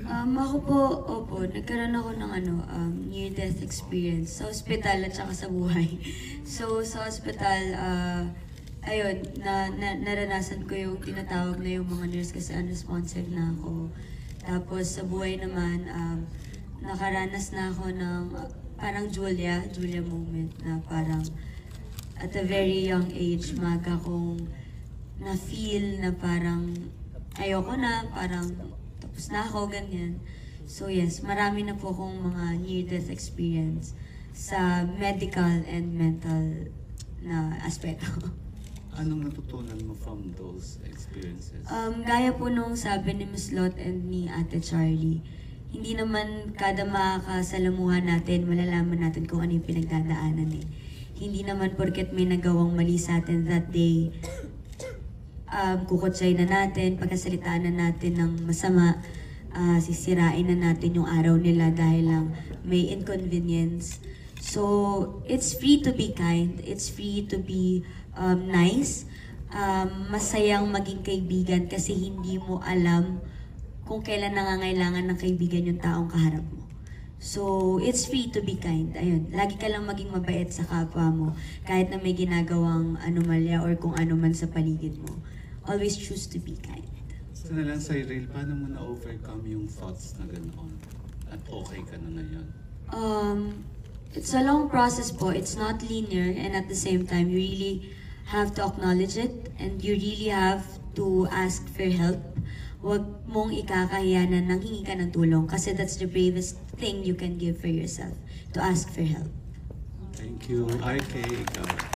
Ako po, opo, nagkaroon ako ng near-death experience sa ospital at saka sa buhay. So, sa ospital, ayun, naranasan ko yung tinatawag na yung mga nurse kasi unresponsive na ako. Tapos sa buhay naman, nakaranas na ako ng parang Julia moment na parang at a very young age, maga kong na-feel na parang ayoko na, parang tapos na ako, ganyan. So yes, marami na po akong mga near-death experience sa medical and mental na aspeto. Anong natutunan mo from those experiences? Gaya po nung sabi ni Miss Lot and ni Ate Charlie, hindi naman kada makakasalamuhan natin, malalaman natin kung ano yung pinagdadaanan eh. Hindi naman porket may nagawang mali sa atin that day, kukutsay na natin, pagkasalitaan na natin ng masama, sisirain na natin yung araw nila dahil lang may inconvenience. So, it's free to be kind, it's free to be nice, masayang maging kaibigan kasi hindi mo alam kung kailan nangangailangan ng kaibigan yung taong kaharap mo. So, it's free to be kind. Ayun, lagi ka lang maging mabait sa kapwa mo kahit na may ginagawang anomalya or kung ano man sa paligid mo. Always choose to be kind. So na lang, Cyril, paano mo na-overcome yung thoughts na ganoon? At okay ka na ngayon? It's a long process po. It's not linear and at the same time, you really have to acknowledge it and you really have to ask for help. Huwag mong ikakahiya na nanghingi ka ng tulong kasi that's the bravest thing you can give for yourself, to ask for help. Thank you. RK, ikaw.